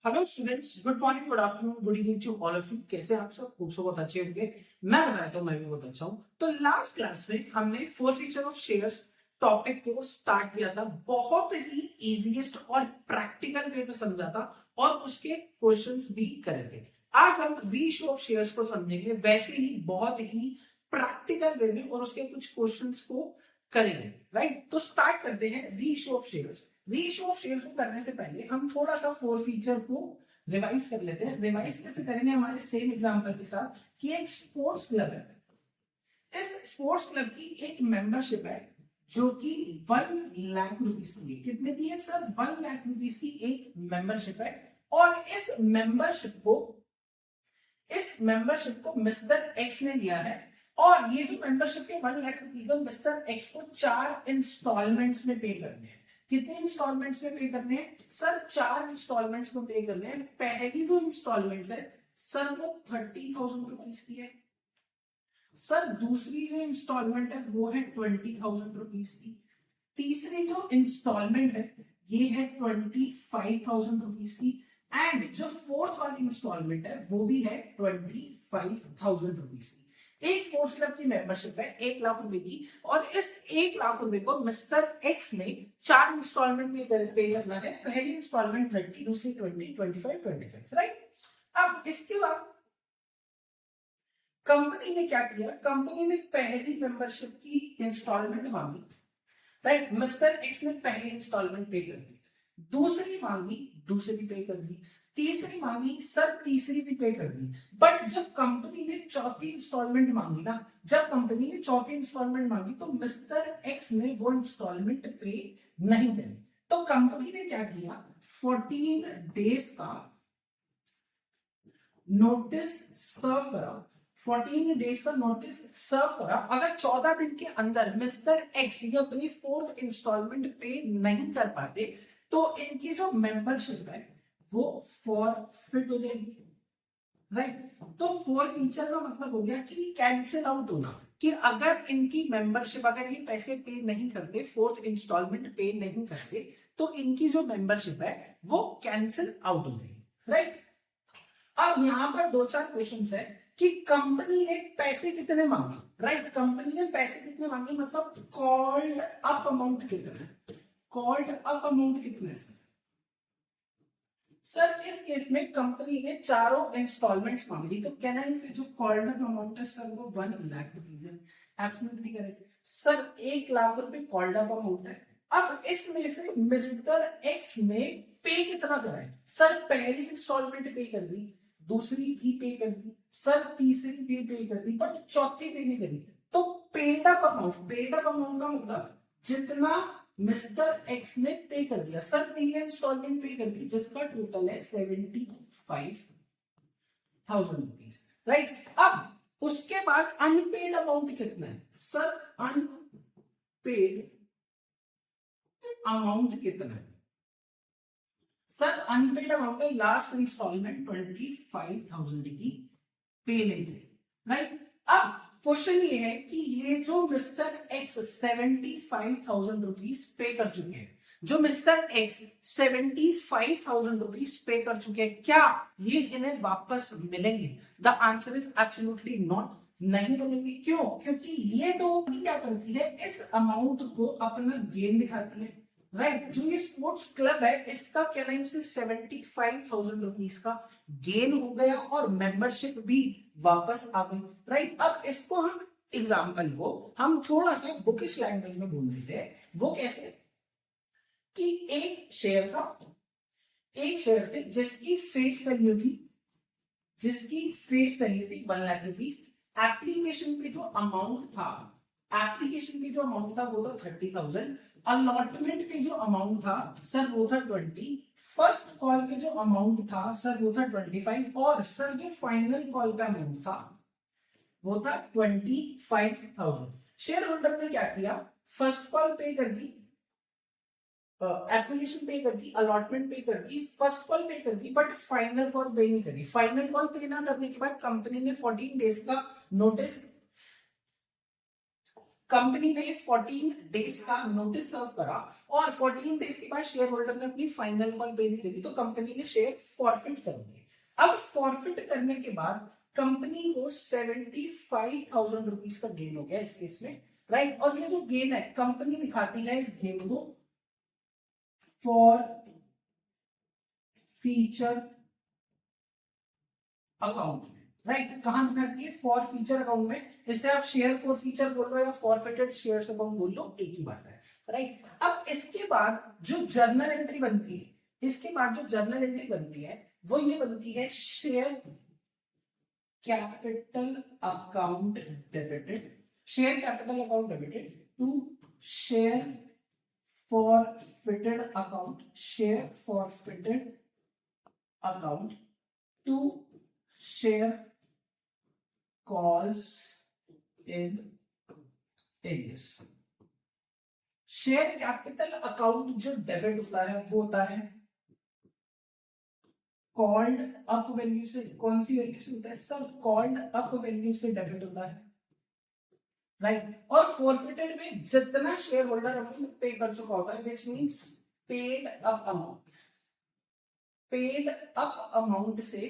Hello students, good morning, good afternoon, good evening to all of you. कैसे आप सब? खूब बहुत अच्छे होंगे। मैं बताता हूँ, मैं भी बहुत अच्छा हूँ। तो लास्ट क्लास में हमने four feature of shares topic को स्टार्ट किया था। बहुत ही इजीएस्ट और प्रैक्टिकल वे में समझा था और उसके क्वेश्चंस भी करे थे। आज हम रीइश्यू ऑफ शेयर्स को समझेंगे, वैसे ही बहुत ही प्रैक्टिकल वे में, और उसके कुछ क्वेश्चंस को करेंगे। राइट, तो स्टार्ट करते हैं reissue of shares. Reissue of share को करने से पहले हम थोड़ा सा फोर फीचर को रिवाइज कर लेते हैं। रिवाइज कैसे करेंगे? हमारे सेम एग्जांपल के साथ कि एक स्पोर्ट्स क्लब है। इस स्पोर्ट्स क्लब की एक मेंबरशिप है जो कि 1,00,000 रुपीज की है। कितने की है सर? 1,00,000 रुपीज की एक मेंबरशिप है। और इस मेंबरशिप को मिस्टर एक्स ने लिया है। और ये जो मेंबरशिप के 1,00,000 रुपीज है, मिस्टर एक्स को 4 इंस्टॉलमेंट्स में पे करने हैं। कितने इंस्टॉलमेंट्स में पे करने हैं सर? 4 इंस्टॉलमेंट्स में पे करने हैं। पहली जो इंस्टॉलमेंट है सर, वो 30,000 रुपीज की है। सर दूसरी जो इंस्टॉलमेंट है वो है 20,000 रुपीज की। तीसरी जो इंस्टॉलमेंट है ये है 25,000 रुपीज की। एंड जो फोर्थ वाली इंस्टॉलमेंट है वो भी है 25,000 रुपीज की। एक स्पोर्ट्स क्लब की मेंबरशिप है 1,00,000 रुपए की, और इस 1,00,000 रुपए को मिस्टर एक्स ने 4 इंस्टॉलमेंट में पे करना है। पहली इंस्टॉलमेंट 30, दूसरी 20, 25, 25। राइट, अब इसके बाद कंपनी ने क्या किया? कंपनी ने पहली मेंबरशिप की इंस्टॉलमेंट मांगी। राइट, मिस्टर एक्स ने पहली इंस्टॉलमेंट पे कर दी, दूसरी मांगी, दूसरी पे कर दी, तीसरी मांगी सर, तीसरी भी पे कर दी। बट जब कंपनी ने चौथी इंस्टॉलमेंट मांगी ना, तो मिस्टर एक्स ने वो इंस्टॉलमेंट पे नहीं करी। तो कंपनी ने क्या किया? 14 डेज का नोटिस सर्व करा। 14 डेज का नोटिस सर्व करा। अगर 14 दिन के अंदर मिस्टर एक्स ये अपनी फोर्थ इंस्टॉलमेंट पे नहीं कर पाते तो इनकी जो मेंबरशिप है वो फॉरफिट हो जाएगी। राइट, तो फोर फीचर का मतलब हो गया कि कैंसिल आउट होना, कि अगर इनकी मेंबरशिप, अगर ये पैसे पे नहीं करते, फोर्थ इंस्टॉलमेंट पे नहीं करते, तो इनकी जो मेंबरशिप है वो कैंसिल आउट हो जाएगी। राइट, अब यहां पर दो चार क्वेश्चंस है कि कंपनी ने पैसे कितने मांगे। राइट, कंपनी ने पैसे कितने मांगे, मतलब कॉल्ड अप अमाउंट कितना है? कॉल्ड अप अमाउंट कितना है सर? इस केस में कंपनी ने चारों इंस्टॉलमेंट्स मांगी, तो कहना है इसे जो कॉल्ड अप अमाउंट है सर वो 1,00,000 है। एब्सोल्युटली करेक्ट सर, 1,00,000 रुपए कॉल्ड अप अमाउंट है। अब इसमें से मिस्टर एक्स ने पे कितना करा है सर? पहली इंस्टॉलमेंट पे कर दी, दूसरी भी पे कर दी सर, तीसरी भी पे कर दी, बट चौथी पे नहीं करी। तो पेड अप अमाउंट का मतलब जितना मिस्टर एक्स ने पे कर दिया सर, 3 इंस्टॉलमेंट पे कर दी, जिसका टोटल है 75,000 रुपीज। राइट, अब उसके बाद अनपेड अमाउंट कितना है सर? अनपेड अमाउंट कितना है सर? अनपेड अमाउंट है लास्ट इंस्टॉलमेंट 25,000 की पे नहीं है। राइट, अब क्वेश्चन ये है कि ये जो मिस्टर एक्स 75,000 रुपीज पे कर चुके हैं, जो मिस्टर एक्स 75,000 रुपीज पे कर चुके हैं, क्या ये इन्हें वापस मिलेंगे? The answer is absolutely not, नहीं मिलेंगे। क्यों? क्योंकि ये तो क्या करती है, इस अमाउंट को अपना गेन दिखाती है। राइट, जो ये स्पोर्ट्स क्लब है इसका क्या नाम से 75,000 रुपीज का गेन हो गया और मेंबरशिप भी वापस आ गई। राइट, अब इसको हम एग्जाम्पल को हम थोड़ा सा बुकिश लैंग्वेज में बोल देते हैं। वो कैसे कि एक शेयर थे जिसकी फेस वैल्यू थी 1,00,000 रुपीज। एप्लीकेशन पे जो अमाउंट था वो था 30,000। अलॉटमेंट पे जो अमाउंट था सर वो था 20। फर्स्ट कॉल पे जो अमाउंट था सर वो था 25। और सर जो फाइनल कॉल पे अमाउंट था वो था 25,000। शेयर होल्डर ने क्या किया? फर्स्ट कॉल पे कर दी, एप्लीकेशन पे कर दी, अलॉटमेंट पे कर दी, फर्स्ट कॉल पे कर दी, बट फाइनल कॉल पे नहीं करी। फाइनल कॉल पे ना करने के बाद कंपनी ने 14 डेज का नोटिस सर्व करा और 14 डेज के बाद शेयर होल्डर ने अपनी फाइनल कॉल पे नहीं करी तो कंपनी ने शेयर फॉरफिट कर दिए। अब फॉरफिट करने के बाद कंपनी को 75,000 रुपीज का गेन हो गया इस केस में, राइट। और ये जो गेन है कंपनी दिखाती है इस गेन को फॉर फीचर अकाउंट में, राइट। कहां दिखाती है? फॉर फीचर अकाउंट में। इसे आप शेयर फॉर फीचर बोल लो या फॉरफिटेड शेयर्स अकाउंट बोल लो, एक ही बात है, राइट। अब इसके बाद जो जर्नल एंट्री बनती है, इसके बाद जो जर्नल एंट्री बनती है वो ये बनती है share capital account debited, share capital account debited to share forfeited account, share forfeited account to share calls in areas। Share capital account जो डेबिट होता है वो होता है कॉल्ड अप वैल्यू से। कौन सी वैल्यू से होता है सर? कॉल्ड अप वैल्यू से डेबिट होता है, राइट। और फॉरफिटेड में जितना शेयर होल्डर अमाउंट पे कर चुका होता है, which means paid up amount, paid up amount से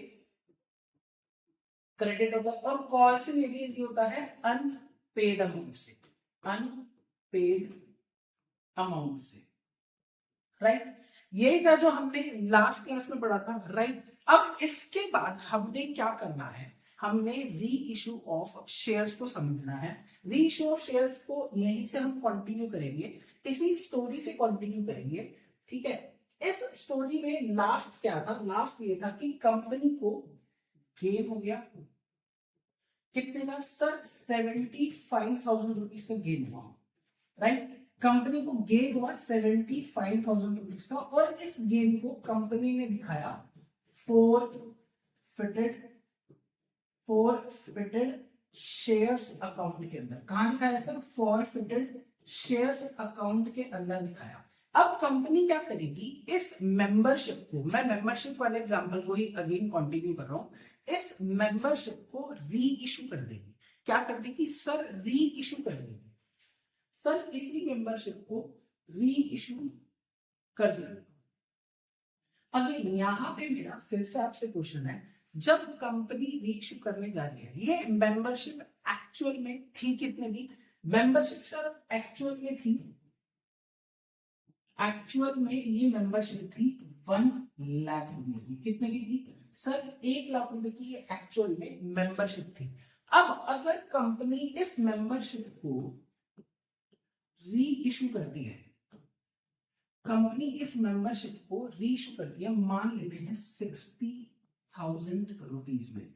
क्रेडिट होता है। और कॉल से मेरी होता है अनपेड अमाउंट से, अनपेड अमाउंट से, राइट। यही था जो हमने लास्ट क्लास में पढ़ा था, राइट। अब इसके बाद हमने क्या करना है? हमने री इशू ऑफ शेयर्स को समझना है। री इशू ऑफ शेयर्स को यहीं से हम कंटिन्यू करेंगे, इसी स्टोरी से कंटिन्यू करेंगे, ठीक है। इस स्टोरी में लास्ट क्या था? लास्ट ये था कि कंपनी को गेन हो गया, कितने का सर? 75,000 रुपीज का गेन हुआ, राइट। कंपनी को गेन हुआ 75,000 रुपीज का, और इस गेन को कंपनी ने दिखाया फॉरफिटेड शेयर्स अकाउंट के अंदर। कहां दिखाया सर? फॉरफिटेड शेयर्स अकाउंट के अंदर दिखाया। अब कंपनी क्या करेगी? इस मेंबरशिप को, मैं मेंबरशिप वाले एग्जांपल को ही अगेन कंटिन्यू कर रहा हूं, इस मेंबरशिप को री इशू कर देगी। क्या कर देगी सर? री इशू कर देगी सर, इसी मेंबरशिप को री इशू कर देगी। अगेन यहां पे मेरा फिर से आपसे क्वेश्चन है, जब कंपनी री इशू करने जा रही है, ये मेंबरशिप एक्चुअल में थी कितने की? मेंबरशिप सर एक्चुअल में थी, एक्चुअल में ये मेंबरशिप थी 1 लाख रुपीज की। कितने की थी सर? 1 लाख रुपए की ये एक्चुअल में मेंबरशिप थी। अब अगर कंपनी इस मेंबरशिप को री इशू करती है, कंपनी इस मेंबरशिप को री इशू करती है, मान लेते हैं 60,000 रुपीज में,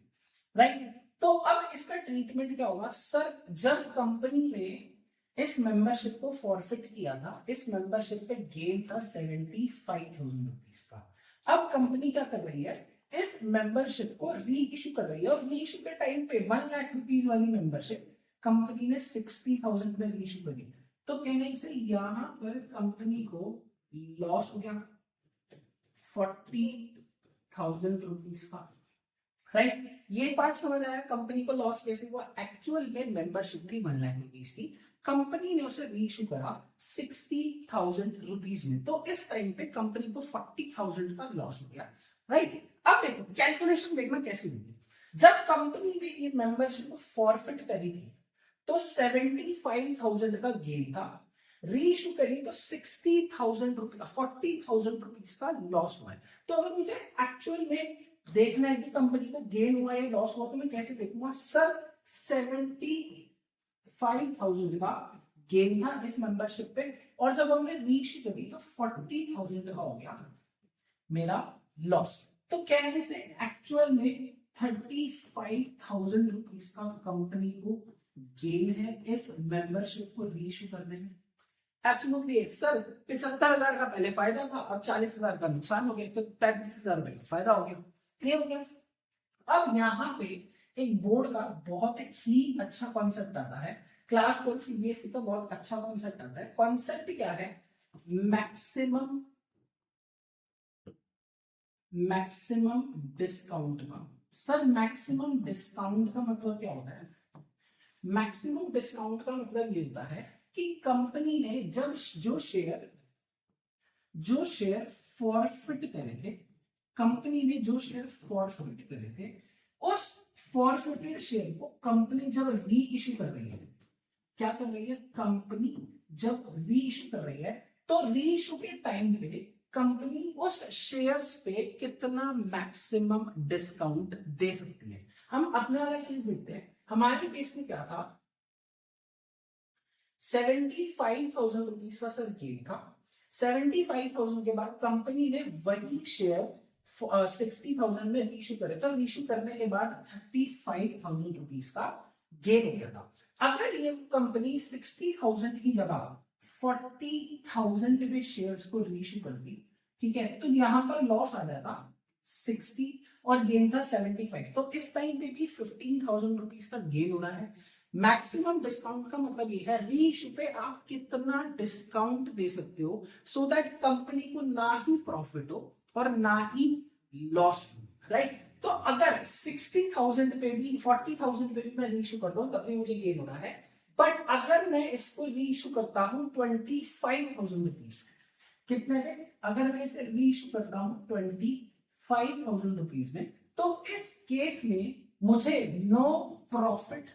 राइट। तो अब इसका ट्रीटमेंट क्या होगा सर? जब कंपनी ने इस मेंबरशिप को फॉरफिट किया था, इस मेंबरशिप पे गेन था 75,000 रुपीज का। अब कंपनी क्या कर रही है? इस मेंबरशिप को री इशू कर रही है, और री इशू के टाइम पे 1 लाख रुपीज वाली मेंबरशिप कंपनी ने 60,000 में री इशू करी। तो कहने से यहां पर कंपनी को लॉस हो गया 40,000 रुपीज का, राइट। ये पार्ट समझ आया? कंपनी को लॉस कैसे हुआ? एक्चुअल में मेंबरशिप थी 1 लाख रुपीज की, कंपनी ने उसे री इशू करा 60,000 रुपीज में, तो इस टाइम पे कंपनी को 40,000 का लॉस हो गया, राइट। अब देखो कैलकुलेशन देखना कैसे होगी। जब कंपनी ने ये मेंबरशिप को फॉरफिट करी थी तो 75,000 का गेन था, री इशू करी तो 60,000 रुपीज, 40,000 रुपीज का लॉस हुआ है। तो अगर मुझे एक्चुअल में देखना है कि कंपनी को गेन हुआ या लॉस हुआ, तो मैं कैसे देखूंगा सर? 75,000 का गेन था इस मेंबरशिप पे, और जब हमने री इशू करी तो 40,000 का हो गया मेरा लॉस। तो कहने से एक्चुअल में 35,000 रुपीज का कंपनी को गेन है इस मेंबरशिप को री इशू करने में। एब्सोल्युटली सर, 75,000 का पहले फायदा था, अब 40,000 का नुकसान हो गया, तो 35,000 रुपए का फायदा हो गया, क्लियर हो गया। अब यहाँ पे एक बोर्ड का बहुत ही अच्छा कॉन्सेप्ट आता है, क्लास 12 सीबीएसई का बहुत अच्छा कॉन्सेप्ट आता है। कॉन्सेप्ट क्या है? मैक्सिमम डिस्काउंट का। सर मैक्सिमम डिस्काउंट का मतलब क्या होता है? मैक्सिमम डिस्काउंट का मतलब ये होता है कि कंपनी ने जब जो शेयर जो शेयर फॉरफिट करे थे, कंपनी ने जो शेयर फॉरफिट करे थे, उस फॉरफिटेड शेयर को कंपनी जब री इश्यू कर रही है, क्या कर रही है कंपनी जब री इश्यू कर रही है, तो री इश्यू के टाइम पे कंपनी उस शेयर्स पे कितना मैक्सिमम डिस्काउंट दे सकती है। हम अपने वाला केस देखते हैं। हमारे केस में क्या था, 75,000 रुपीज का सर गेन था। 75,000 के बाद कंपनी ने वही शेयर 60,000 में रीइश्यू करे, तो रीइश्यू करने के बाद 35,000 रुपीज का गेन हो गया था। अगर ये कंपनी 60,000 की जगह 40,000 में शेयर्स को रीइश्यू करती, ठीक है, तो यहां पर लॉस आ जाता 60 और गेन था 75। तो इस टाइम पे भी 15,000 रुपीज का गेन हो रहा है। मैक्सिमम डिस्काउंट का मतलब ये है रीइश्यू पे आप कितना डिस्काउंट दे सकते हो सो दैट कंपनी को ना ही प्रॉफिट हो और ना ही लॉस हो, राइट। तो अगर 60,000 पे भी 40,000 पे भी मैं रीइश्यू करता हूं तब भी मुझे गेन हो रहा है, बट अगर मैं इसको रीइश्यू करता हूं 25,000 रुपीज, कितने में, अगर मैं इसे रीइश्यू करता हूं 25,000 रुपीज में, तो इस केस में मुझे नो प्रॉफिट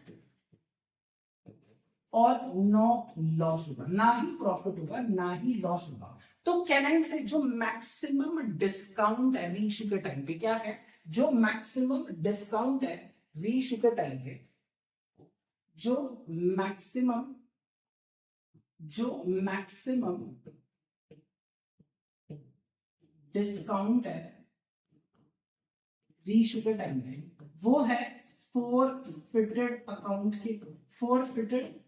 और नो लॉस होगा, ना ही प्रॉफिट होगा ना ही लॉस होगा। तो कैन आई से जो मैक्सिमम डिस्काउंट है रीइश्यू के टाइम पे क्या है, जो मैक्सिमम डिस्काउंट है रीइश्यू के टाइम पे, जो मैक्सिमम डिस्काउंट है रीइश्यू के टाइम पे, वो है फोरफिटेड अकाउंट के, फोरफिटेड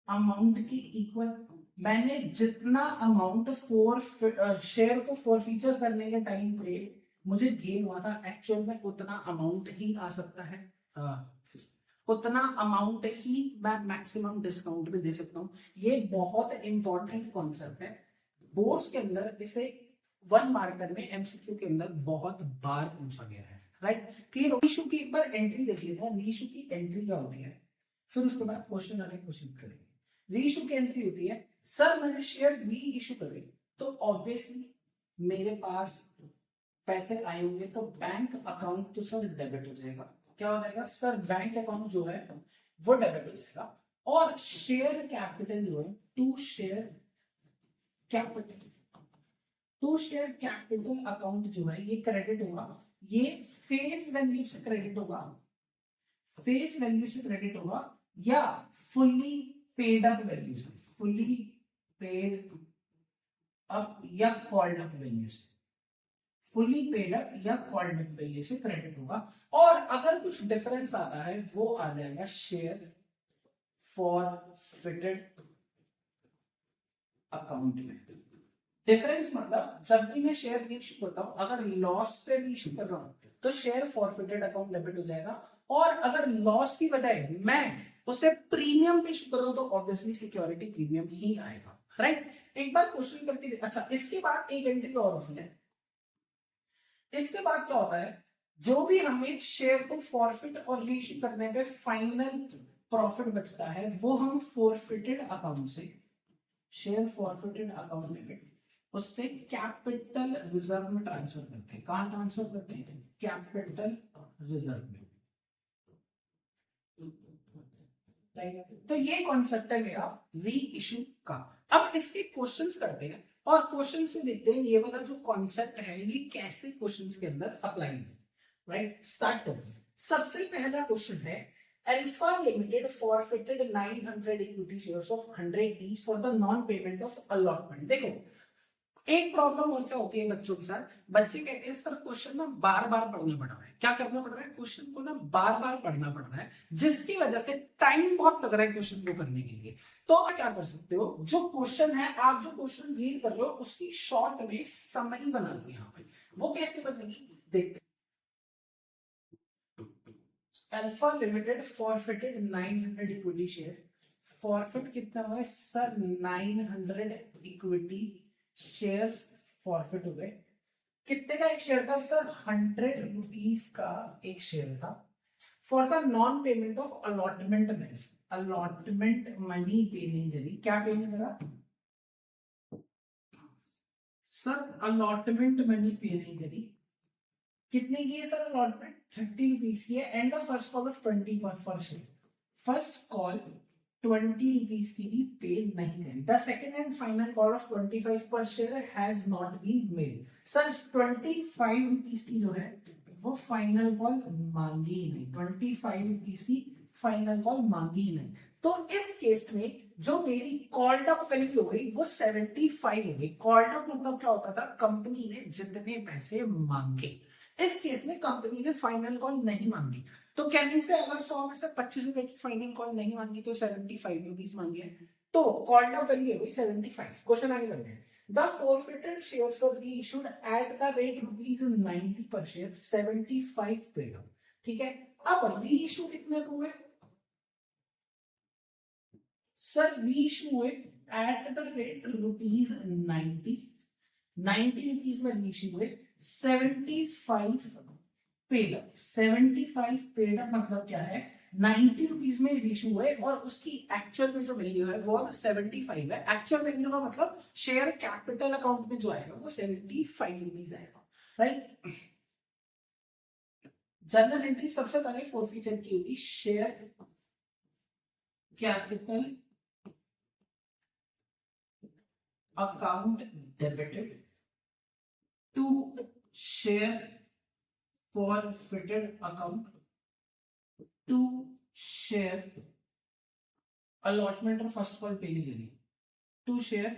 अमाउंट के इक्वल। मैंने जितना अमाउंट शेयर को फॉरफीचर करने के टाइम पे मुझे गेन हुआ था, एक्चुअल में उतना अमाउंट ही आ सकता है, उतना अमाउंट ही मैं मैक्सिमम डिस्काउंट में दे सकता हूं। ये बहुत इंपॉर्टेंट कॉन्सेप्ट है, बोर्ड्स के अंदर इसे 1 मार्कर में एमसीक्यू के अंदर बहुत बार पूछा गया है, राइट। क्लियर। रीइश्यू की एक बार एंट्री देख लेते हैं, रीइश्यू की एंट्री क्या होती है, फिर उसके बाद क्वेश्चन आने की कोशिश करेंगे। रीइश्यू की एंट्री होती है, सर मैंने शेयर री इश्यू करे तो ऑब्वियसली मेरे पास पैसे आए होंगे, तो बैंक अकाउंट तो सर डेबिट हो जाएगा। क्या हो जाएगा सर, बैंक अकाउंट जो है वो डेबिट हो जाएगा, और शेयर कैपिटल जो है टू शेयर कैपिटल अकाउंट जो है ये क्रेडिट होगा। ये फेस वैल्यू से क्रेडिट होगा, फेस वैल्यू से क्रेडिट होगा, या फुल्ली पेड अप वैल्यू से, फुल्ली पेड अप या कॉल्ड अप वैल्यू से, फुल्ली पेड अप या कॉल्ड अप वैल्यू से क्रेडिट होगा। और अगर कुछ डिफरेंस आता है वो आ जाएगा शेयर फॉरफिटेड अकाउंट में। डिफरेंस मतलब जब भी मैं शेयर रीइश्यू करता हूं, अगर लॉस पे रीइश्यू कर रहा हूं तो शेयर फॉरफिटेड अकाउंट डेबिट हो जाएगा, और अगर लॉस की बजाय मैं उसे प्रीमियम पे इश्यू कर रहा हूं तो ऑब्वियसली सिक्योरिटी प्रीमियम ही आएगा, राइट। एक बार क्वेश्चन करके, अच्छा इसके बाद एक एंट्री और होती है। इसके बाद क्या होता है, जो भी हमें शेयर को फॉरफिट और रीइश्यू करने पे फाइनल प्रॉफिट बचता है वो हम फॉरफिटेड अकाउंट से, शेयर फॉरफिटेड अकाउंट में उससे कैपिटल रिजर्व में ट्रांसफर करते हैं। कहां ट्रांसफर करते हैं, कैपिटल रिजर्व में। तो ये कॉन्सेप्ट है मेरा री इश्यू का। अब इसके क्वेश्चंस करते हैं और क्वेश्चंस में देखते हैं ये वाला जो कॉन्सेप्ट है ये कैसे क्वेश्चंस के अंदर अप्लाई है, राइट। स्टार्ट करते हैं। सबसे पहला क्वेश्चन है, Alpha Limited forfeited 900 equity shares of 100 each for the non-payment of allotment। देखो एक प्रॉब्लम और क्या होती है बच्चों के साथ, बच्चे कहते हैं सर क्वेश्चन ना बार बार पढ़ना पड़ रहा है। क्या करना पड़ रहा है, क्वेश्चन को ना बार बार पढ़ना पड़ रहा है, जिसकी वजह से टाइम बहुत लग रहा है क्वेश्चन को करने के लिए। तो आप क्या कर सकते हो, जो क्वेश्चन है आप जो क्वेश्चन रीड कर रहे हो उसकी शॉर्ट में समरी बना लो यहाँ पे। वो कैसे बनेगी देखते। Alpha limited forfeited 900 equity share. Forfeit कितना हुआ है सर, 900 इक्विटी शेयर्स फॉरफिट हो गए। कितने का एक शेयर था सर, 100 रुपीज का एक शेयर था। For the non payment of allotment money, allotment money पे नहीं करी। क्या पे नहीं करा, सर अलॉटमेंट मनी पे नहीं करी, कितने की है सर अलॉटमेंट? 30 रुपीज की है and the first call of 20 पर शेयर। फर्स्ट कॉल 20 रुपीज की भी पे नहीं करी। The second and final call of 25 per share has not been made. Sir 25 rupees की जो है वो फाइनल कॉल मांगी ही नहीं, 25 रुपीज की फाइनल कॉल मांगी ही नहीं। तो इस केस में जो मेरी कॉल्ड अप वैल्यू हो गई वो 75 हो गई। कॉल्ड अप मतलब क्या होता था? कंपनी ने जितने पैसे मांगे। इस केस में कंपनी ने फाइनल कॉल नहीं मांगी। तो कहने से अगर 100 में से 25 रुपए की फाइनल कॉल नहीं मांगी तो 75 रुपीज मांगे हैं, तो कॉल्ड अप वैल्यू हुई 75। क्वेश्चन आगे बढ़ते हैं। The forfeited shares were reissued at the rate ₹90 per share, 75 paid. ठीक है, अब रीइश्यू कितने हुए सर? रीइश्यू हुए एट द रेट ₹90, 90 रुपीज में रीइश्यू हुए, 75 पेड अप। 75 पेड अप मतलब क्या है? 90 रुपीज में इशू हुए और उसकी एक्चुअल में जो वैल्यू है वो 75 है। एक्चुअल वैल्यू का मतलब शेयर कैपिटल अकाउंट में जो आएगा वो 75 रुपीज आएगा, राइट। जर्नल एंट्री सबसे पहले फोरफीचर की होगी, share capital account debited to share forfeited account to share allotment और फर्स्ट कॉल पे नहीं करी, to share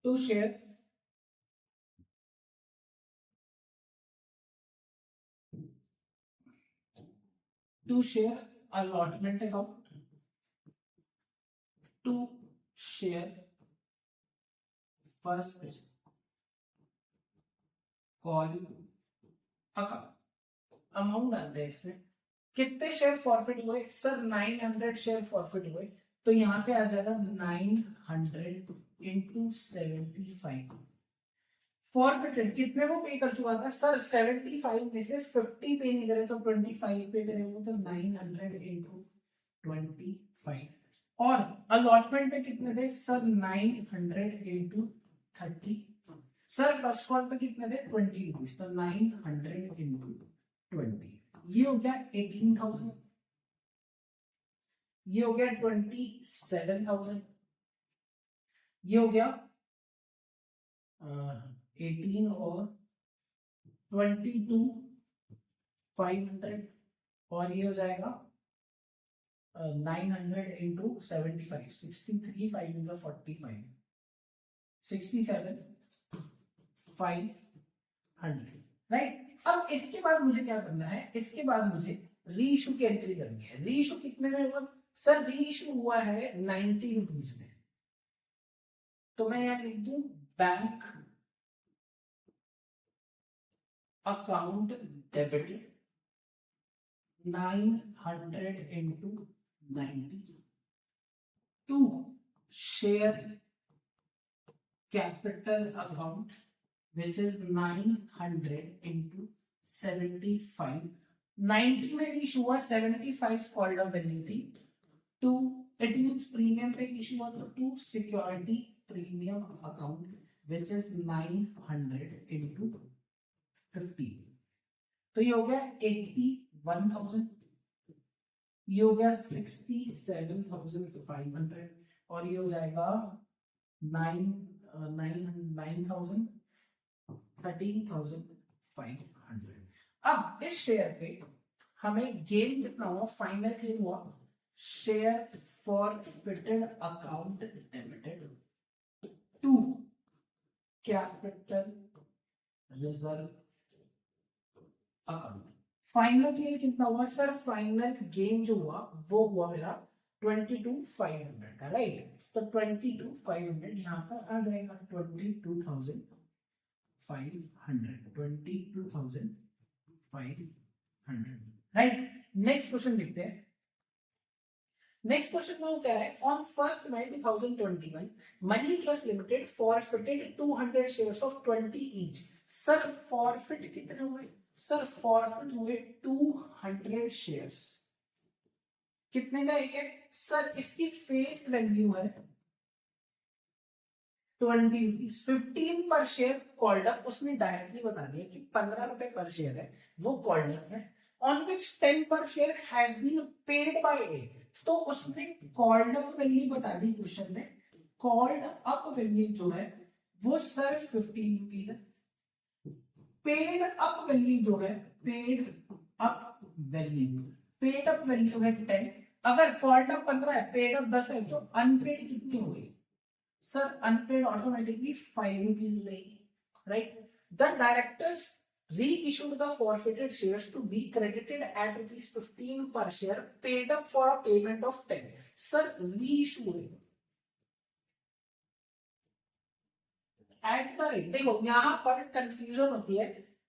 to share to share allotment account to share first call account। Amount डालते हैं इसमें, कितने शेयर फॉरफिट हुए सर? 900 शेयर फॉरफिट हुए, तो यहाँ पे आ जाएगा 900 इंटू 75। फॉरफिटेड कितने को पे कर चुका था सर? 75 में से 50 पे नहीं करे तो 25 पे करेंगे, तो 900 इंटू 25। और अलॉटमेंट पे कितने थे sir? 900 into 30। Sir first call पे कितने थे? 20 रुपीज, तो 900 इंटू 20, ये हो गया 18,000, ये हो गया 27,000, ये हो गया 18 और 22,500, और ये हो जाएगा 900 इंटू 75, 63, 5 इंटू 45, 67,500, राइट। अब इसके बाद मुझे क्या करना है? इसके बाद मुझे रीइश्यू की एंट्री करनी है। रीइश्यू कितने में हुआ सर? रीइश्यू हुआ है 90 रुपीज में, तो मैं यहां लिख दूं bank account debited 900 into 90 to share capital account which is 900 into 75। 90 में इशू हुआ, 75 कॉल्ड अप वैल्यू थी, टू इट मींस प्रीमियम पे इशू हुआ तो to security premium account which is 900 into 50। तो ये हो गया 81,000, ये हो गया 67,500, और ये हो जाएगा 9,000 13,500। अब इस शेयर पे हमें गेन कितना हुआ? फाइनल गेन हुआ share forfeited account debited to capital reserve account. Final gain कितना हुआ सर? फाइनल गेन जो हुआ वो हुआ मेरा 22,500 का, राइट। तो 22,500 यहाँ पर आ जाएगा 22,500, 22,500, राइट। नेक्स्ट क्वेश्चन देखते हैं। नेक्स्ट क्वेश्चन में वो कह रहा है on 1 May 2021 money plus limited forfeited 200 shares of 20 each. Sir forfeit कितने हुए? सर फॉरफिट हुए 200 शेयर्स। कितने का एक है? सर इसकी फेस वैल्यू है 20 रुपीज, 15 पर शेयर कॉल्ड अप। उसने डायरेक्टली बता दिया कि 15 रुपए पर शेयर है, वो कॉल्ड अप है। ऑन विच 10 पर share has been paid by A, तो उसने कॉल्ड अप वैल्यू बता दी क्वेश्चन में। कॉल्ड अप वैल्यू जो है वो सर 15 रुपीज है। पेड अप वैल्यू जो है, paid up value, paid up value है 10। अगर कॉल्ड अप 15 है, पेड अप 10 है, तो अनपेड कितनी हो गई? सर अनपेड ऑटोमेटिकली 5 रुपीज रहेगी, right. The directors reissued the forfeited shares to be credited at rupees 15 per share paid up for a payment of 10। Sir reissue at the rate, देखो यहां पर confusion होती है।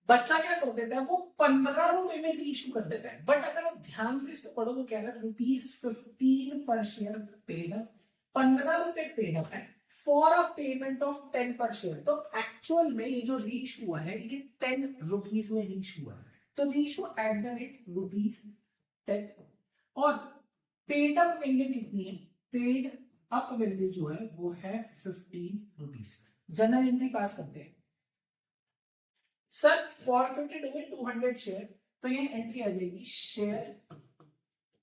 बच्चा क्या कर देता है, वो 15 रुपए में रीइश्यू कर देता है, बट अगर आप ध्यान से इसको पढ़ो, वो कह रहा है रुपीज 15 पर शेयर पेड अप, 15 रुपए पेड अप है फॉर अ पेमेंट ऑफ 10 पर शेयर। तो एक्चुअल में ये जो रीच हुआ है ये 10 रुपीज में रीच हुआ है, तो रीच हुआ एट द रेट रुपीज 10। और पेड अप वैल्यू कितनी है? पेड अप वैल्यू जो है वो है 15 रुपीज। जनरल एंट्री पास करते हैं। सर फॉरफिटेड हुए 200 शेयर, तो ये एंट्री आ जाएगी शेयर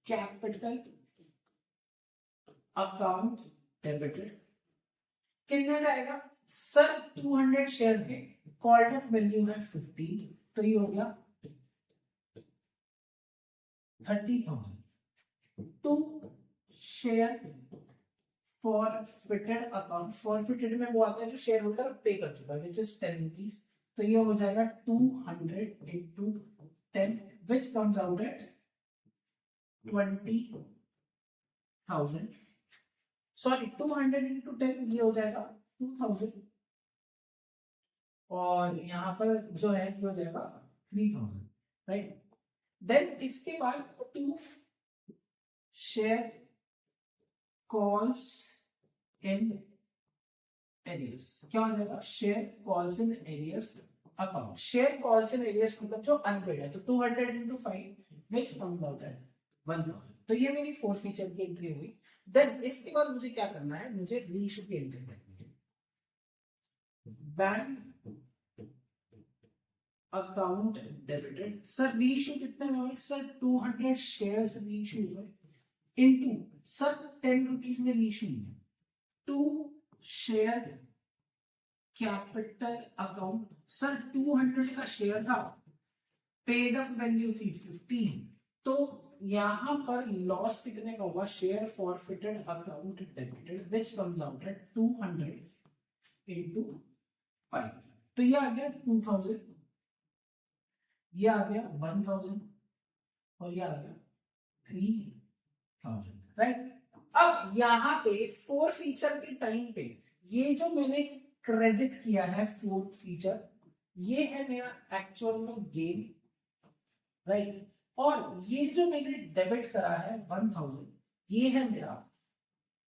कैपिटल अकाउंट डेबिटेड। कितने से आएगा? सर 200 शेयर के कॉल्ड अप वैल्यू है 15, तो ये हो गया 30,000 to share forfeited account. Forfeited में वो आता है जो शेयर होल्डर पे कर चुका है, विच इज 10 रुपीज, तो ये हो जाएगा 200 इंटू 10 विच comes out eight 20,000। Sorry 200 into 10 ये हो जाएगा 2000, और यहां पर जो है ये हो जाएगा 3000, राइट। देन इसके बाद to share calls in arrears, क्या हो जाएगा? Share calls in arrears account. Share calls in arrears मतलब जो अनपेड है, तो 200 into 5 which comes out at 1000। तो ये मेरी 4 फीचर की एंट्री हुई। देन इसके बाद मुझे क्या करना है, मुझे रीइश्यू की एंट्री करनी है। Bank account debited. Sir reissue कितने में हुए? सर 200 शेयर्स रीइश्यू हुए इनटू सर 10 रुपीज में रीइश्यू हुए to share capital account. Sir 200 का शेयर था, पेड अप वैल्यू थी 15, तो यहां पर लॉस कितने का होगा? शेयर फॉरफिटेड अकाउंट डेबिटेड विच कम्स आउट एट 200 इंटू 5, तो ये आ गया 2000, ये आ गया 1000, और ये आ गया 3000, राइट। अब यहां पे 4 फीचर के टाइम पे ये जो मैंने क्रेडिट किया है 4 फीचर, ये है मेरा एक्चुअल में गेन, राइट। और ये जो मैंने डेबिट करा है 1000, ये है मेरा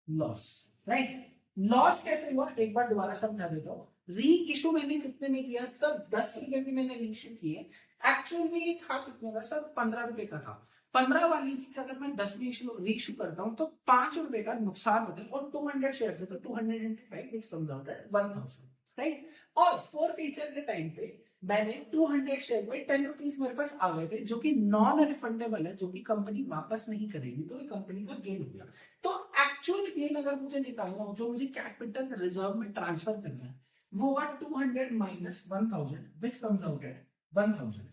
लॉस, राइट। लॉस कैसे हुआ एक बार दोबारा समझा देता हूँ। री इशू मैंने कितने में किया? सर 10 रुपए में मैंने री इशू किए। एक्चुअल में ये था कितने का? सर 15 रुपए का था। 15 वाली चीज अगर मैं 10 में री इशू करता हूँ तो 5 रुपए का नुकसान होता है, और 200 शेयर थे तो 200 into 5 which comes out at 1000, right. और 4 फीचर के टाइम पे मैंने 200 शेयर में 10 रुपीज मेरे पास आ गए थे, जो कि नॉन रिफंडेबल है, जो कि कंपनी वापस नहीं करेगी, तो ये कंपनी का गेन हो गया। तो एक्चुअल गेन अगर मुझे निकालना हो, जो मुझे कैपिटल रिजर्व में ट्रांसफर करना है, वो हुआ 200 minus 1000 which comes out at 1000।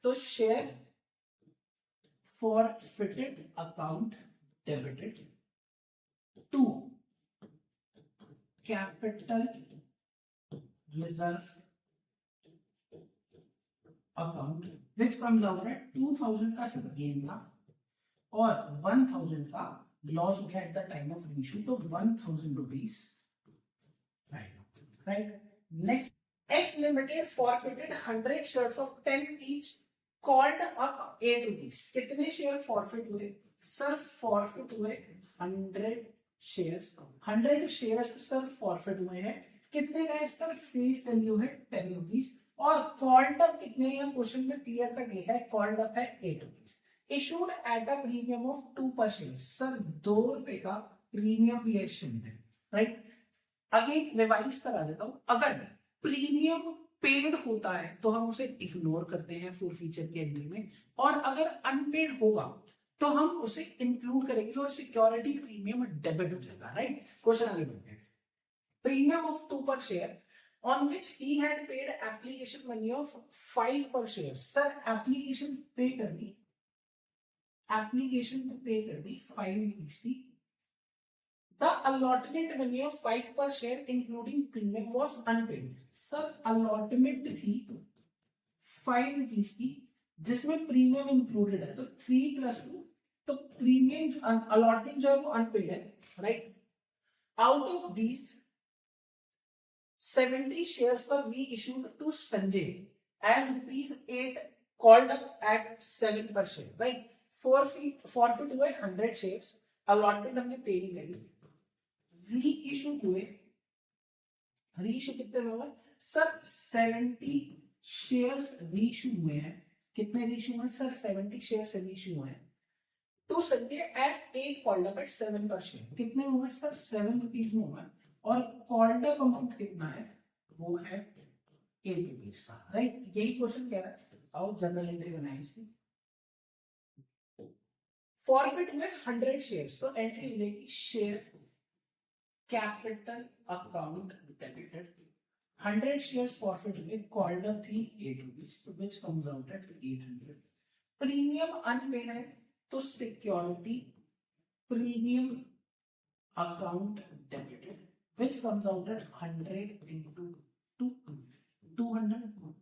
तो share forfeited account debited to capital reserve account which comes out at 2000 का सिर्फ गेन था और 1000 का लॉस हो गया at the time of issue, तो 1000 rupees, right. Next, X Limited forfeited 100 shares of 10 each called up 8 rupees। कितने share forfeit हुए? सर फॉरफिट हुए 100 शेयर्स, 100 शेयर्स सर फॉरफिट हुए हैं, कितने गए सर, फेस वैल्यू है 10 रुपीज, और कॉल्ड अप कितने, या क्वेश्चन में क्लियर कट लिखा है कॉल्ड अप है 8 rupees, issued at a premium of 2 पर शेयर, सर 2 रुपए का प्रीमियम भी इशूड है, राइट। अगेन रिवाइज करा देता हूं, अगर प्रीमियम पेड होता है तो हम उसे इग्नोर करते हैं फुल फीचर की एंट्री में, और अगर अनपेड होगा तो हम उसे इंक्लूड करेंगे और सिक्योरिटी प्रीमियम डेबिट हो जाएगा, राइट। क्वेश्चन आगे बढ़ते हैं। Premium of 2 per share on which he had paid application money of 5 per share, sir application पे कर दी, एप्लीकेशन पे कर दी 5 रुपीज की, the allotment money of 5 per share including premium was unpaid, sir allotment थी 5 rupees की जिसमें premium included है, तो 3 + 2, तो प्रीमियम अलॉटिंग जो है वो अनपेड है, right. Out of these 70 shares were reissued to Sanjay as ₹8 called up at 7 per share, right? Forfeit हुए 100 shares, allotment हमने पे नहीं करी, रीइश्यू हुए, रीइश्यू कितने में हुए सर 70 शेयर्स रीइश्यू हुए हैं, कितने रीइश्यू हुए सर 70 शेयर्स रीइश्यू हुए हैं to Sanjay as 8 called up at 7 per share, कितने में हुए सर 7 रुपीज में हुआ, और कॉल्ड अप अमाउंट कितना है वो है 8 रुपीज का, राइट। यही क्वेश्चन कह रहा है, आओ जनरल एंट्री बनाए इसकी। फॉरफिट हुए 100 शेयर्स, तो एंट्री मिलेगी share capital account debited, 100 shares forfeit हुए, कॉल्ड अप थी 8 रुपीज, तो which comes out at 800। Premium unpaid है तो security premium account debited, which comes out at 100 into 2, 200.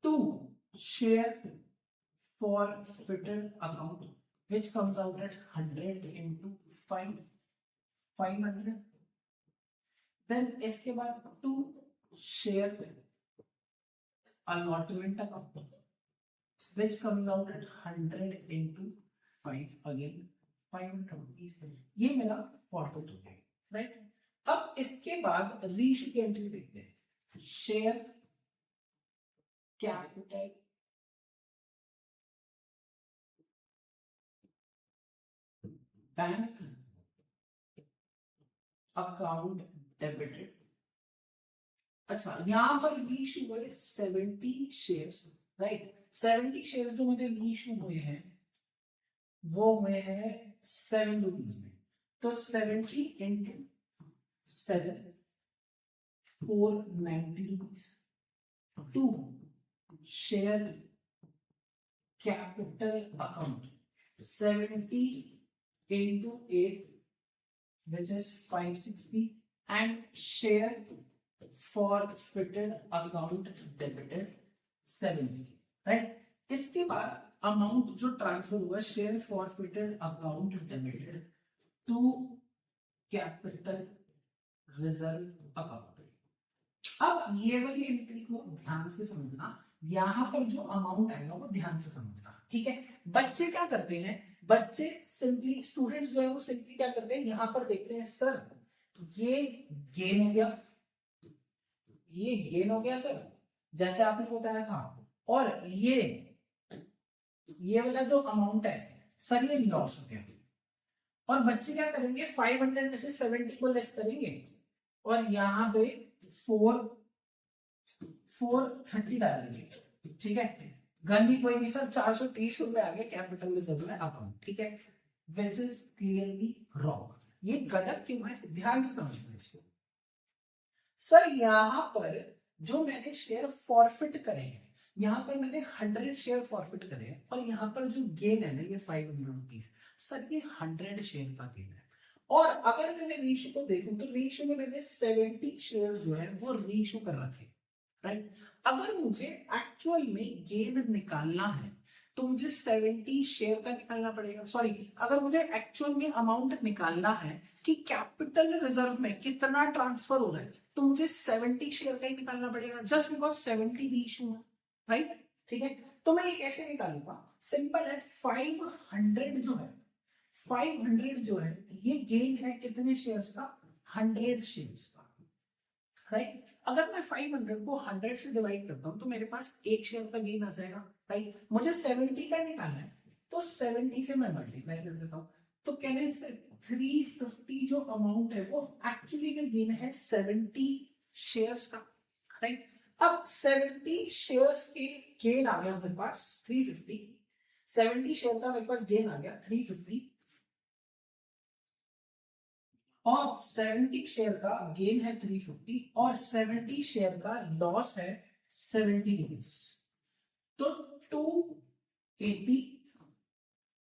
2 share forfeited account, which comes out at 100 into 5, 500. Then इसके बाद 2 share allotment account, which comes out at 100 into 5, again 500 rupees. ये मेरा forfeit हो गया, right. अब इसके बाद रीइश्यू की एंट्री देखते हैं, share capital bank account debited, अच्छा यहां पर रीइश्यू हुए 70 शेयर्स, राइट। 70 शेयर्स जो मेरे रीइश्यू हुए हैं वो हुए हैं 7 रुपीज में, तो 70 into 7, 490 rupees. 2 share capital account, 70 into 8, which is 560, and share forfeited account debited 70, right। इसके बाद अमाउंट जो ट्रांसफर हुआ share forfeited account debited to capital reserve account. अब ये वाली एंट्री को ध्यान से समझना, यहां पर जो अमाउंट आएगा वो ध्यान से समझना, ठीक है। बच्चे क्या करते हैं, बच्चे सिंपली, स्टूडेंट्स जो है वो सिंपली क्या करते हैं, यहां पर देखते हैं सर ये गेन हो गया, ये गेन हो गया सर जैसे आपने बताया था, और ये वाला जो अमाउंट है सर ये लॉस हो गया, और बच्चे क्या करेंगे 500 में से 70 को लेस करेंगे और यहाँ पे 430 डालेंगे, ठीक है। गंदी कोई नहीं सर, 430 रुपए आ गए कैपिटल रिजर्व में अकाउंट, ठीक है। दिस इज क्लियरली रॉन्ग, ये गलत क्यों है ध्यान से समझना इसको। सर यहाँ पर जो मैंने शेयर फॉरफिट करे हैं, यहाँ पर मैंने 100 शेयर फॉरफिट करे हैं, और यहाँ पर जो गेन है ना ये 500 रुपीज, सर ये 100 शेयर का गेन है। और अगर मैंने रीइश्यू को देखूं तो रीइश्यू में मैंने 70 शेयर जो है वो रीइश्यू कर रखे, राइट। अगर मुझे एक्चुअल में गेन निकालना है तो मुझे 70 शेयर का निकालना पड़ेगा, सॉरी अगर मुझे एक्चुअल में अमाउंट निकालना है कि कैपिटल रिजर्व में कितना ट्रांसफर हो रहा है तो मुझे 70 शेयर का ही निकालना पड़ेगा, जस्ट बिकॉज 70 रीइश्यू है, राइट, ठीक है। तो मैं ये कैसे निकालूंगा, सिंपल है, 500 जो है, 500 जो है ये गेन है कितने शेयर्स का, 100 शेयर्स का, राइट। अगर मैं 500 को 100 से डिवाइड करता हूं तो मेरे पास एक शेयर का गेन आ जाएगा, राइट। मुझे 70 का निकालना है तो 70 से मैं मल्टीप्लाई कर देता हूं, तो कहने से 350 जो अमाउंट है वो एक्चुअली में गेन है 70 शेयर्स का, राइट। अब 70 शेयर्स के गेन आ गया मेरे पास 350, 70 शेयर का मेरे पास गेन आ गया 350, और 70 शेयर का गेन है 350 और 70 शेयर का लॉस है 70 रुपीज, तो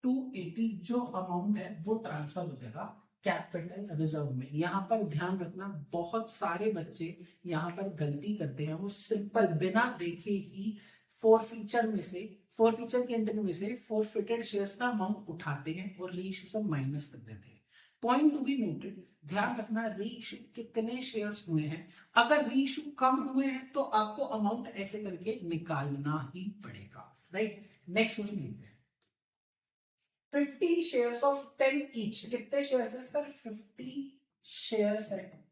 280 जो अमाउंट है वो ट्रांसफर हो जाएगा कैपिटल रिजर्व में। यहां पर ध्यान रखना, बहुत सारे बच्चे यहां पर गलती करते हैं, वो सिंपल बिना देखे ही फोरफीचर के एंट्री में से फोरफिटेड शेयर्स का अमाउंट उठाते हैं और रीइश्यू सब माइनस कर देते हैं। पॉइंट टू बी नोटेड, ध्यान रखना रीइश्यू कितने शेयर्स हुए हैं, अगर रीइश्यू कम हुए हैं तो आपको अमाउंट ऐसे करके निकालना ही पड़ेगा, राइट। नेक्स्ट क्वेश्चन देखते हैं, 50 शेयर्स ऑफ 10 ईच, कितने शेयर्स है सर, 50 शेयर्स है,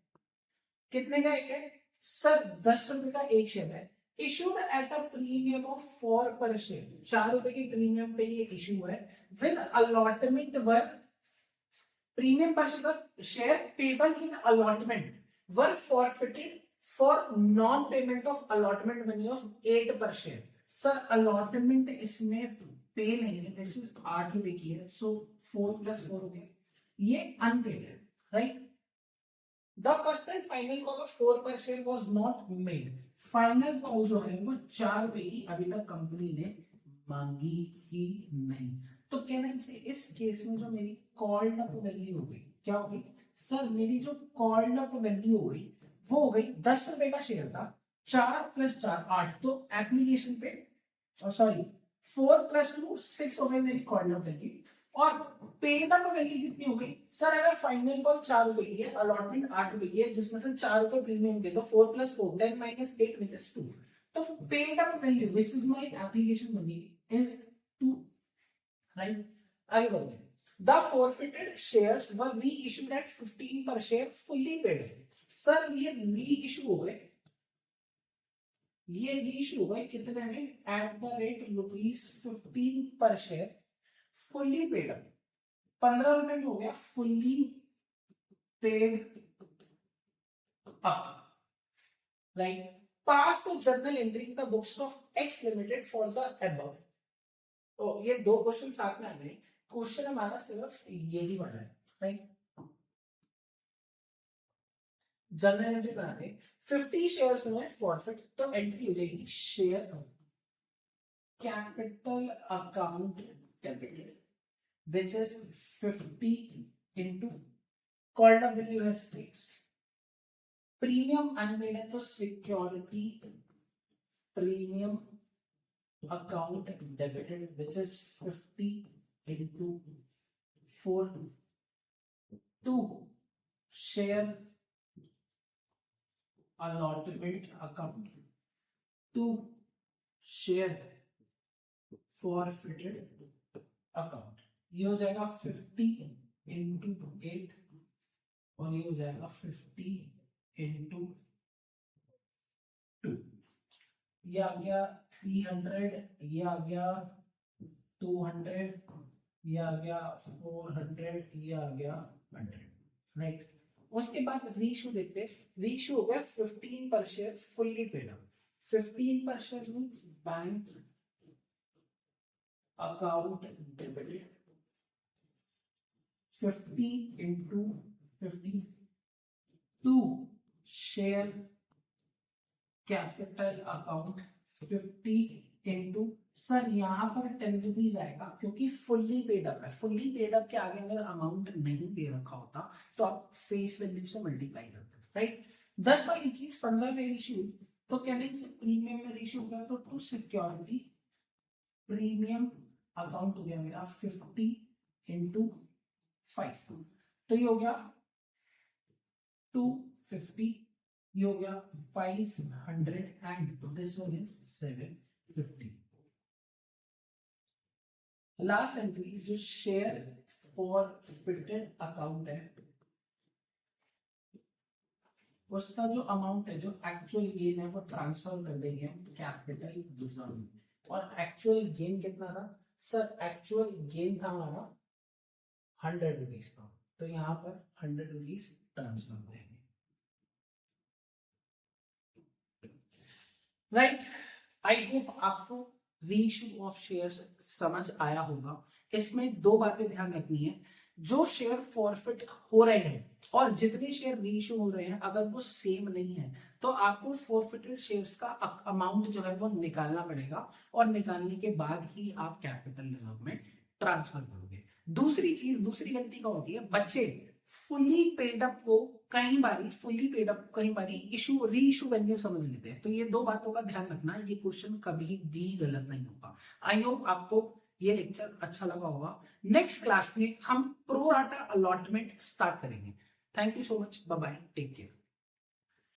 कितने का एक है सर, 10 रुपए का एक शेयर है, issued at a premium of 4 पर शेयर, 4 रुपए की प्रीमियम पे ये इशू है, विद अलॉटमेंट वर, प्रीमियम पर share payable in allotment were forfeited for non payment of allotment money of 8 पर शेयर। सर अलॉटमेंट इसमें पे नहीं है, 8 रुपए की है, सो 4 + 4 हो गया, ये अनपेड है, right. The first and final call of 4 पर share was not made, final call जो है वो 4 रुपए की अभी तक कंपनी ने मांगी ही नहीं, तो कहना से इस केस में जो मेरी कॉल्ड अप वैल्यू हो गई, क्या हो गई सर, मेरी जो कॉल्ड अप वैल्यू हो गई वो हो गई 10 रुपए का शेयर था, 4 + 4 8, तो एप्लीकेशन पे सॉरी 4 + 2 6 हो गई मेरी कॉल्ड अप वैल्यू, और पेड अप वैल्यू कितनी हो गई सर, अगर फाइनल कॉल 4 रुपए की है, अलॉटमेंट 8 रुपए की है, जिसमें से 4 रुपए प्रीमियम दे दो, 4 + 4 10 - 8 which is 2, तो paid up value which is my application money is 2, right. आगे बढ़ते हैं, the forfeited shares were reissued at 15 पर शेयर फुल्ली पेड, सर ये रीइश्यू हो गए, ये रीइश्यू हो गए कितने में, एट द रेट ₹15 पर शेयर, फुल्ली पेड अप, 15 रुपए में हो गया fully paid up, right. Pass to journal entry in the books of X limited for the above, तो ये दो क्वेश्चन साथ में आ गए, क्वेश्चन हमारा सिर्फ यही बना है, राइट। जर्नल एंट्री बनाते, 50 शेयर्स हुए फॉरफिट, तो एंट्री हो जाएगी share capital account debited which is 50 into called up value है 6, प्रीमियम अनपेड है तो security premium account debited which is 50 into 4 to share allotment account to share forfeited account, ये हो जाएगा 50 into 8 और ये हो जाएगा 50 into 2, ये आ गया 300, ये आ गया 200, ये आ गया 400, ये आ गया 100, राइट। उसके बाद रीइश्यू देखते हैं, रीइश्यू हो गया 15 पर शेयर फुल्ली पेड अप, 15 पर share means bank account debited, 50 into 50 to share capital account 50 into, sir यहाँ पर 10 रुपीज आएगा क्योंकि फुल्ली पेड अप है, फुल्ली पेड अप के आगे अगर अमाउंट नहीं दे रखा होता तो आप फेस वैल्यू से मल्टीप्लाई करते, राइट। 10 वाली चीज 15 में इशू, तो कहने से प्रीमियम में इशू होगा तो टू सिक्योरिटी प्रीमियम अकाउंट हो गया मेरा 50 into 5, तो ये हो गया 250, ये हो गया 500 and this one is 750, last entry जो शेयर फॉरफिटेड अकाउंट है, उसका जो अमाउंट है, जो एक्चुअल गेन है, वो ट्रांसफर कर देंगे कैपिटल रिजर्व। और एक्चुअल गेन कितना था सर? एक्चुअल गेन था हमारा 100 रुपीज का, तो यहाँ पर 100 रुपीज ट्रांसफर हो जाएंगे। राइट, आई होप आपको रीइश्यू ऑफ शेयर्स समझ आया होगा। इसमें दो बातें ध्यान रखनी है, जो शेयर फॉरफिट हो रहे हैं और जितने शेयर रीइश्यू हो रहे हैं, अगर वो सेम नहीं है तो आपको फॉरफिटेड शेयर्स का अमाउंट जो है वो निकालना पड़ेगा, और निकालने के बाद ही आप कैपिटल रिजर्व में ट्रांसफर करोगे। दूसरी चीज, दूसरी गलती क्या होती है, बच्चे फुली पेड अप को कई बारी इशू रीइशू वैल्यू समझ लेते हैं। तो ये दो बातों का ध्यान रखना, ये क्वेश्चन कभी भी गलत नहीं होगा। आई होप आपको ये लेक्चर अच्छा लगा होगा। नेक्स्ट क्लास में हम प्रो राटा अलॉटमेंट स्टार्ट करेंगे। Thank you so much, bye bye, take care.